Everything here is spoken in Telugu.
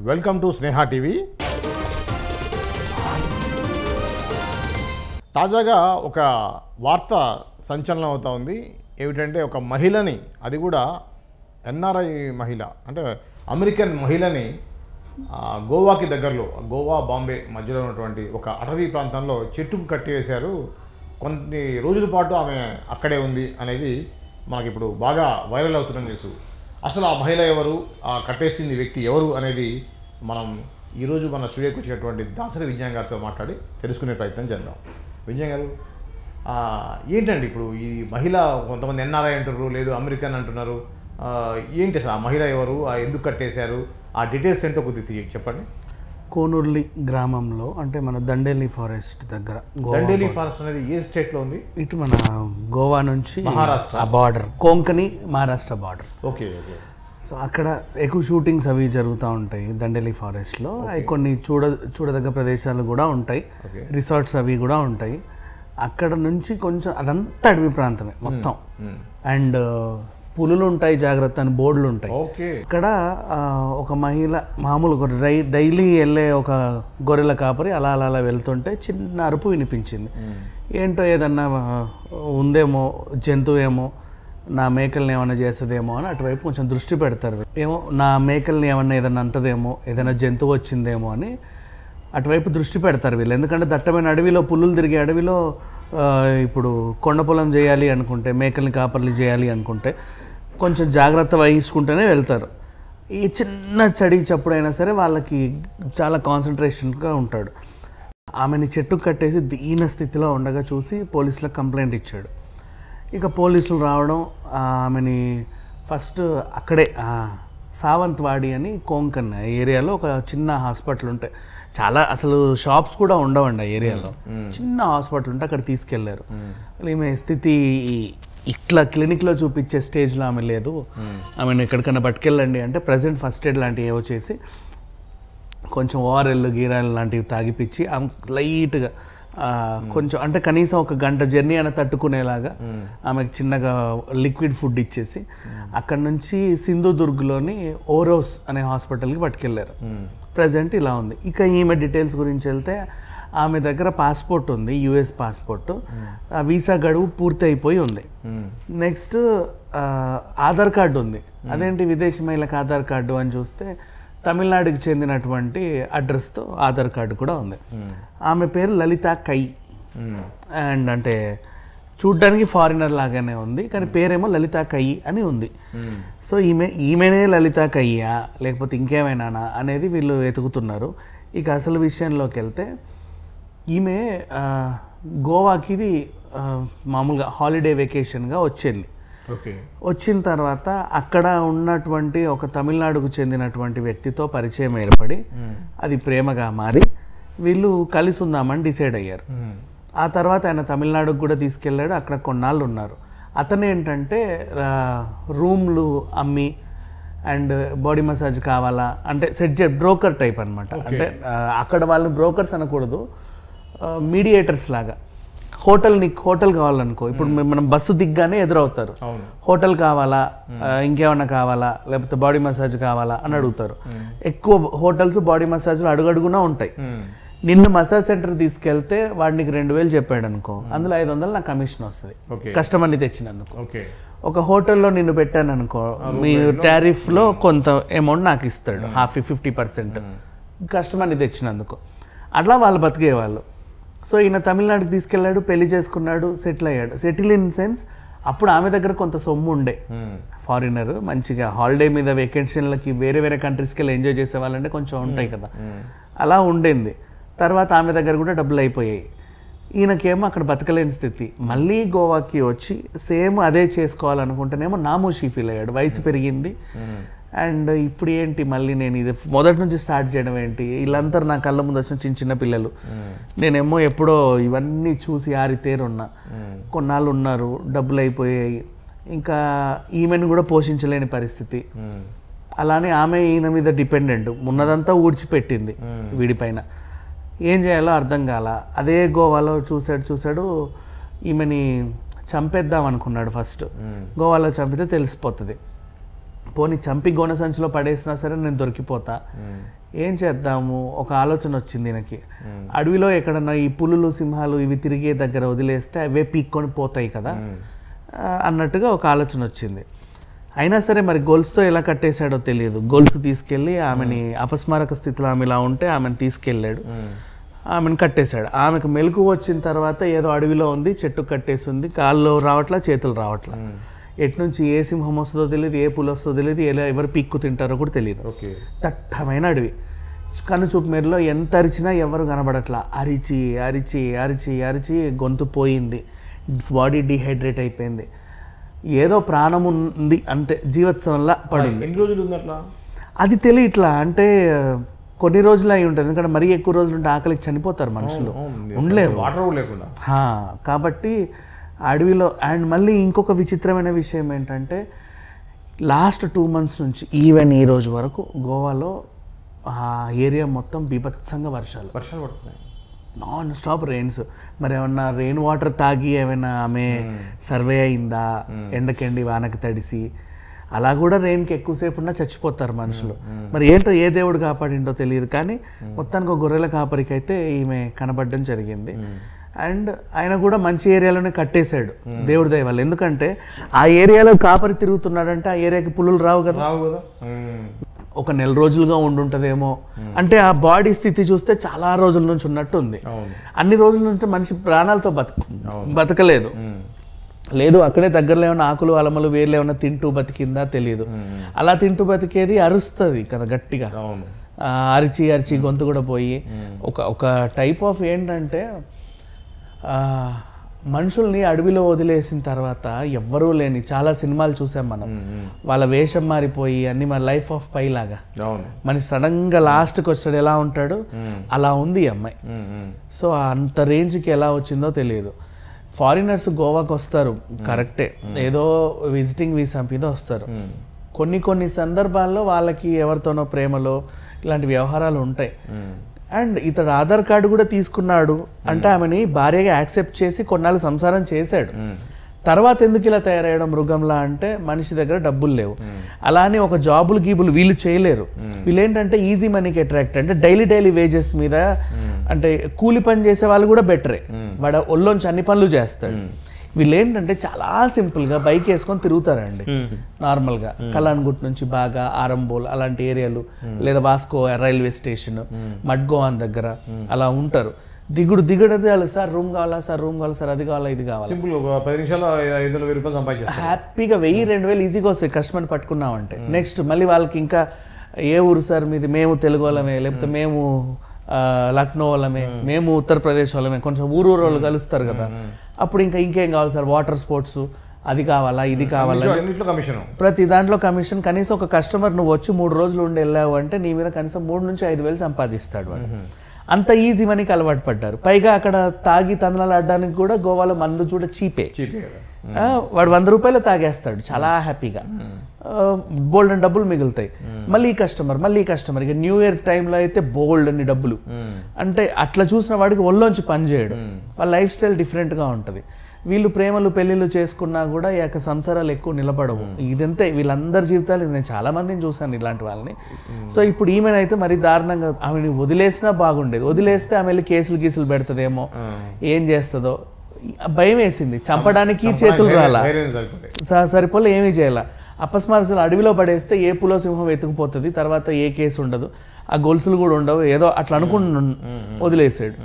Welcome to Sneha TV. తాజాగా ఒక వార్త సంచలనం అవుతా ఉంది. ఏమిటంటే ఒక మహిళని, అది కూడా ఎన్ఆర్ఐ మహిళ, అంటే అమెరికన్ మహిళని గోవాకి దగ్గరలో, గోవా బాంబే మధ్యలో ఉన్నటువంటి ఒక అటవీ ప్రాంతంలో చెట్టుకు కట్టివేశారు. కొన్ని రోజుల పాటు ఆమె అక్కడే ఉంది అనేది మనకి ఇప్పుడు బాగా వైరల్ అవుతున్న న్యూస్. అసలు ఆ మహిళ ఎవరు, ఆ కట్టేసింది వ్యక్తి ఎవరు అనేది మనం ఈరోజు మన స్టూడియోకి వచ్చినటువంటి దాసరి విజయ్ గారితో మాట్లాడి తెలుసుకునే ప్రయత్నం చేద్దాం. విజయ్ గారు, ఏంటండి ఇప్పుడు ఈ మహిళ, కొంతమంది ఎన్ఆర్ఐ అంటున్నారు, లేదు అమెరికన్ అంటున్నారు, ఏంటి అసలు ఆ మహిళ ఎవరు, ఎందుకు కట్టేశారు, ఆ డీటెయిల్స్ ఏంటో కొద్దిగా చెప్పండి. కోనూర్లి గ్రామంలో, అంటే మన దండేలి ఫారెస్ట్ దగ్గర. దండేలి ఫారెస్ట్ అనేది ఏ స్టేట్లో ఉంది? ఇటు మన గోవా నుంచి Maharashtra border, Konkani Maharashtra border. Okay okay. So అక్కడ ఎక్కువ షూటింగ్స్ అవి జరుగుతూ ఉంటాయి దండేలి ఫారెస్ట్లో. అవి కొన్ని చూడదగ్గ ప్రదేశాలు కూడా ఉంటాయి, రిసార్ట్స్ అవి కూడా ఉంటాయి. అక్కడ నుంచి కొంచెం అదంతా అడవి ప్రాంతమే మొత్తం. అండ్ పులులు ఉంటాయి, జాగ్రత్త అని బోర్డులు ఉంటాయి. ఇక్కడ ఒక మహిళ మామూలు డైలీ వెళ్ళే ఒక గొర్రెల కాపరి అలా అలా అలా వెళ్తుంటే చిన్న అరుపు వినిపించింది. ఏంటో ఏదన్నా ఉందేమో, జంతువు ఏమో, నా మేకల్ని ఏమన్నా చేస్తుందేమో అని అటువైపు కొంచెం దృష్టి పెడతారు. ఏమో నా మేకల్ని ఏమన్నా ఏదన్నా అంటదేమో, ఏదైనా జంతువు వచ్చిందేమో అని అటువైపు దృష్టి పెడతారు వీళ్ళు. ఎందుకంటే దట్టమైన అడవిలో, పులులు తిరిగే అడవిలో ఇప్పుడు కొండ పొలం చేయాలి అనుకుంటే, మేకల్ని కాపర్లు చేయాలి అనుకుంటే కొంచెం జాగ్రత్త వహించుకుంటూనే వెళ్తారు. ఈ చిన్న చడి చప్పుడైనా సరే వాళ్ళకి చాలా కాన్సన్ట్రేషన్గా ఉంటాడు. ఆమెని చెట్టుకు కట్టేసి దీన స్థితిలో ఉండగా చూసి పోలీసులకు కంప్లైంట్ ఇచ్చాడు. ఇక పోలీసులు రావడం, ఆమెని ఫస్ట్ అక్కడే సావంత్వాడి అని కొంకన్ ఏరియాలో ఒక చిన్న హాస్పిటల్ ఉంటాయి. చాలా అసలు షాప్స్ కూడా ఉండవండి ఆ ఏరియాలో. చిన్న హాస్పిటల్ ఉంటే అక్కడ తీసుకెళ్లారు. ఈమె స్థితి ఇట్లా క్లినిక్లో చూపించే స్టేజ్లో ఆమె లేదు, ఆమెను ఎక్కడికన్నా పట్టుకెళ్ళండి అంటే ప్రజెంట్ ఫస్ట్ ఎయిడ్ లాంటివి ఏవో చేసి కొంచెం ఓఆర్ఎల్ గీరాలు లాంటివి తాగిపించి ఆమె లైట్గా కొంచెం, అంటే కనీసం ఒక గంట జర్నీ అయినా తట్టుకునేలాగా ఆమెకు చిన్నగా లిక్విడ్ ఫుడ్ ఇచ్చేసి అక్కడ నుంచి సింధుదుర్గ్లోని ఓరోస్ అనే హాస్పిటల్కి పట్టుకెళ్ళారు. ప్రజెంట్ ఇలా ఉంది. ఇక ఈమె డీటెయిల్స్ గురించి వెళ్తే, ఆమె దగ్గర పాస్పోర్ట్ ఉంది, యుఎస్ పాస్పోర్ట్. ఆ వీసా గడువు పూర్తి అయిపోయి ఉంది. నెక్స్ట్ ఆధార్ కార్డు ఉంది. అదేంటి విదేశీ మహిళకు ఆధార్ కార్డు అని చూస్తే తమిళనాడుకి చెందినటువంటి అడ్రస్తో ఆధార్ కార్డు కూడా ఉంది. ఆమె పేరు లలిత కై. అండ్ అంటే చూడ్డానికి ఫారినర్ లాగానే ఉంది, కానీ పేరేమో లలిత కై అని ఉంది. సో ఈమెనే లలిత కయ్యా లేకపోతే ఇంకేమైనా అనేది వీళ్ళు వెతుకుతున్నారు. ఇక అసలు విషయంలోకి వెళ్తే, ఈమె గోవాకి మామూలుగా హాలిడే వెకేషన్గా వచ్చింది. వచ్చిన తర్వాత అక్కడ ఉన్నటువంటి ఒక తమిళనాడుకు చెందినటువంటి వ్యక్తితో పరిచయం ఏర్పడి అది ప్రేమగా మారి వీళ్ళు కలిసి ఉందామని డిసైడ్ అయ్యారు. ఆ తర్వాత ఆయన తమిళనాడుకు కూడా తీసుకెళ్ళాడు. అక్కడ కొన్నాళ్ళు ఉన్నారు. అతను ఏంటంటే రూమ్లు అమ్మి అండ్ బాడీ మసాజ్ కావాలా అంటే సెట్ బ్రోకర్ టైప్ అనమాట. అంటే అక్కడ వాళ్ళని బ్రోకర్స్ అనకూడదు, మీడియేటర్స్ లాగా. హోటల్ కావాలనుకో, ఇప్పుడు మనం బస్సు దిగ్గానే ఎదురవుతారు, హోటల్ కావాలా, ఇంకేమన్నా కావాలా, లేకపోతే బాడీ మసాజ్ కావాలా అని అడుగుతారు. ఎక్కువ హోటల్స్ బాడీ మసాజ్లు అడుగడుగునా ఉంటాయి. నిన్ను మసాజ్ సెంటర్ తీసుకెళ్తే వాడికి 2000 చెప్పాడు అనుకో, అందులో 500 నాకు కమిషన్ వస్తుంది కస్టమర్ని తెచ్చినందుకు. ఒక హోటల్లో నిన్ను పెట్టాను అనుకో, మీ టారిఫ్లో కొంత అమౌంట్ నాకు ఇస్తాడు, 50% కస్టమర్ని తెచ్చినందుకు. అట్లా వాళ్ళు బతికేవాళ్ళు. సో ఈయన తమిళనాడుకి తీసుకెళ్ళాడు, పెళ్లి చేసుకున్నాడు, సెటిల్ అయ్యాడు. సెటిల్ ఇన్ సెన్స్ అప్పుడు ఆమె దగ్గర కొంత సొమ్ము ఉండే. ఫారినర్ మంచిగా హాలిడే మీద వెకేషన్లకి వేరే వేరే కంట్రీస్కి వెళ్ళి ఎంజాయ్ చేసే వాళ్ళంటే కొంచెం ఉంటాయి కదా, అలా ఉండింది. తర్వాత ఆమె దగ్గర కూడా డబ్బులు అయిపోయాయి. ఈయనకేమో అక్కడ బతకలేని స్థితి. మళ్ళీ గోవాకి వచ్చి సేమ్ అదే చేసుకోవాలనుకుంటేనేమో నామోషి ఫీల్ అయ్యాడు. వయసు పెరిగింది అండ్ ఇప్పుడు ఏంటి మళ్ళీ నేను ఇది మొదటి నుంచి స్టార్ట్ చేయడం ఏంటి, వీళ్ళంతా నా కళ్ళ ముందు వచ్చిన చిన్న చిన్న పిల్లలు, నేనేమో ఎప్పుడో ఇవన్నీ చూసి ఆరితేరున్నా. కొన్నాళ్ళు ఉన్నారు, డబ్బులు అయిపోయాయి, ఇంకా ఈమెను కూడా పోషించలేని పరిస్థితి. అలానే ఆమె ఈయన మీద డిపెండెంట్, ఉన్నదంతా ఊడ్చిపెట్టింది వీడిపైన. ఏం చేయాలో అర్థం కాల. అదే గోవాలో చూశాడు ఈమెని చంపేద్దాం అనుకున్నాడు ఫస్ట్. గోవాలో చంపితే తెలిసిపోతుంది. పోనీ చంపి గోనె సంచిలో పడేసినా సరే నేను దొరికిపోతా, ఏం చేద్దాము ఒక ఆలోచన వచ్చింది ఈయనకి. అడవిలో ఎక్కడన్నా ఈ పులులు సింహాలు ఇవి తిరిగే దగ్గర వదిలేస్తే అవే పీక్కొని పోతాయి కదా అన్నట్టుగా ఒక ఆలోచన వచ్చింది. అయినా సరే మరి గొలుసుతో ఎలా కట్టేశాడో తెలియదు. గొలుసు తీసుకెళ్ళి ఆమెని అపస్మారక స్థితిలో ఆమె ఇలా ఉంటే ఆమెను తీసుకెళ్ళాడు, ఆమెను కట్టేశాడు. ఆమెకు మెలకు వచ్చిన తర్వాత ఏదో అడవిలో ఉంది, చెట్టు కట్టేసి ఉంది, కాళ్ళు రావట్లా చేతులు రావట్లా, ఎట్నుంచి ఏ సింహం వస్తుందో తెలియదు, ఏ పులి వస్తుందో తెలియదు, ఎలా ఎవరు పీక్కు తింటారో కూడా తెలియదు. దట్టమైన అడవి, కన్ను చూపు మేరలో ఎంత అరిచినా ఎవరు కనబడట్లా. అరిచి అరిచి అరిచి అరిచి గొంతు పోయింది, బాడీ డిహైడ్రేట్ అయిపోయింది, ఏదో ప్రాణం ఉంది అంతే, జీవోత్సవంలా పడింది. ఎన్ని రోజులు ఉంది అట్లా అది తెలియట్లా, అంటే కొన్ని రోజులు అయి ఉంటుంది, ఎందుకంటే మరీ ఎక్కువ రోజులు ఉంటే ఆకలికి చనిపోతారు మనుషులు, ఉండలేరు వాటర్ లేకుండా. కాబట్టి అడవిలో. అండ్ మళ్ళీ ఇంకొక విచిత్రమైన విషయం ఏంటంటే లాస్ట్ 2 months నుంచి ఈవెన్ ఈ రోజు వరకు గోవాలో ఆ ఏరియా మొత్తం బీభత్సంగా వర్షాలు పడుతున్నాయి, నాన్ స్టాప్ రెయిన్స్. మరి ఏమన్నా రెయిన్ వాటర్ తాగి ఏమైనా ఆమె సర్వే అయిందా, ఎండకెండి వానకి తడిసి, అలా కూడా రెయిన్కి ఎక్కువసేపు ఉన్నా చచ్చిపోతారు మనుషులు. మరి ఏంటో ఏ దేవుడు కాపాడిండో తెలియదు, కానీ మొత్తానికి ఒక గొర్రెల కాపరికి అయితే ఈమె కనబడడం జరిగింది. అండ్ ఆయన కూడా మంచి ఏరియాలోనే కట్టేశాడు దేవుడి దయ వల్ల, ఎందుకంటే ఆ ఏరియాలో కాపరి తిరుగుతున్నాడంటే ఆ ఏరియాకి పులులు రావు కదా. ఒక 1 నెల రోజులుగా ఉండుంటదేమో, అంటే ఆ బాడీ స్థితి చూస్తే చాలా రోజుల నుంచి ఉన్నట్టు ఉంది. అన్ని రోజుల నుంచి మనిషి ప్రాణాలతో బతకలేదు, లేదు అక్కడే దగ్గరలో ఏమైనా ఆకులు అలమలు వేర్లు ఏమైనా తింటూ బతికిందా తెలియదు. అలా తింటూ బతికేది అరుస్తుంది కదా గట్టిగా, అరిచి అరిచి గొంతు కూడా పోయి ఒక టైప్ ఆఫ్ ఏంటంటే మనుషుల్ని అడవిలో వదిలేసిన తర్వాత ఎవ్వరూ లేని చాలా సినిమాలు చూసాం మనం, వాళ్ళ వేషం మారిపోయి అన్ని మన లైఫ్ ఆఫ్ పై లాగా మనిషి సడన్గా లాస్ట్కి వచ్చాడు ఎలా ఉంటాడు అలా ఉంది ఈ అమ్మాయి. సో అంత రేంజ్కి ఎలా వచ్చిందో తెలియదు. ఫారినర్స్ గోవాకి వస్తారు కరెక్టే, ఏదో విజిటింగ్ వీసా మీద వస్తారు, కొన్ని సందర్భాల్లో వాళ్ళకి ఎవరితోనో ప్రేమలో ఇలాంటి వ్యవహారాలు ఉంటాయి. అండ్ ఇతడు ఆధార్ కార్డు కూడా తీసుకున్నాడు అంటే ఆమెని భార్యగా యాక్సెప్ట్ చేసి కొన్నాళ్ళు సంసారం చేశాడు. తర్వాత ఎందుకు ఇలా తయారయ్యడం మృగంలా అంటే మనిషి దగ్గర డబ్బులు లేవు, అలానే ఒక జాబులు గీబులు వీళ్ళు చేయలేరు. వీళ్ళు ఏంటంటే ఈజీ మనీకి అట్రాక్ట్, అంటే డైలీ వేజెస్ మీద, అంటే కూలి పని చేసే వాళ్ళు కూడా బెటరే, వాడు ఒళ్ళోంచి అన్ని పనులు చేస్తాడు. వీళ్ళు ఏంటంటే చాలా సింపుల్గా బైక్ వేసుకొని తిరుగుతారండి నార్మల్గా, కలాన్గుట్ నుంచి బాగా ఆరంబోల్ అలాంటి ఏరియాలు, లేదా వాస్కో రైల్వే స్టేషన్, మడ్గోవాన్ దగ్గర అలా ఉంటారు. దిగుడు సార్ రూమ్ కావాలా సార్, రూమ్ కావాలా సార్, అది కావాలా ఇది కావాలా, సింపుల్ 10 నిమిషాలు 5,000 రూపాయలు సంపాదించారు హ్యాపీగా. 1000-2000 ఈజీగా వస్తాయి కస్టమర్ పట్టుకున్నామంటే. నెక్స్ట్ మళ్ళీ వాళ్ళకి ఇంకా ఏ ఊరు సార్ మీది, మేము తెలుగు వాళ్ళమే, లేకపోతే మేము లక్నో వాళ్ళమే, మేము ఉత్తరప్రదేశ్ వాళ్ళమే, కొంచెం ఊరు వాళ్ళు కలుస్తారు కదా, అప్పుడు ఇంకేం కావాలి సార్, వాటర్ స్పోర్ట్స్ అది కావాలా ఇది కావాలా, ప్రతి దాంట్లో కమిషన్. కనీసం ఒక కస్టమర్ నువ్వు వచ్చి 3 రోజులు ఉండి వెళ్ళావు అంటే నీ మీద కనీసం 3,000-5,000 సంపాదిస్తాడు వాడు. అంత ఈజీ మనీకి అలవాటు పడ్డారు. పైగా అక్కడ తాగి తందనాలు ఆడడానికి కూడా గోవాలో మందు చూడ చీపే, వాడు 100 రూపాయలు తాగేస్తాడు చాలా హ్యాపీగా, బోల్డ్ అని డబ్బులు మిగులుతాయి. మళ్ళీ కస్టమర్ ఇక న్యూ ఇయర్ టైంలో అయితే బోల్డ్ అని డబ్బులు, అంటే అట్లా చూసిన వాడికి ఒళ్ళోంచి పని చేయడు. వాళ్ళ లైఫ్ స్టైల్ డిఫరెంట్గా ఉంటుంది. వీళ్ళు ప్రేమలు పెళ్ళిళ్ళు చేసుకున్నా కూడా ఇక సంసారాలు ఎక్కువ నిలబడవు. ఇదంతే వీళ్ళందరి జీవితాలు, నేను చాలా మందిని చూశాను ఇలాంటి వాళ్ళని. సో ఇప్పుడు ఈమెనైతే మరి దారుణంగా, ఆమెని వదిలేసినా బాగుండేది, వదిలేస్తే ఆమె వెళ్ళి కేసులు పెడుతుందేమో, ఏం చేస్తుందో భయం వేసింది. చంపడానికి చేతులు రాలా, సరిపోలే, ఏమీ చేయాల. అపస్మారకులు అడవిలో పడేస్తే ఏ పులో సింహం వెతుకుపోతుంది, తర్వాత ఏ కేసు ఉండదు, ఆ గొలుసులు కూడా ఉండవు, ఏదో అట్లా అనుకుని వదిలేసాడు.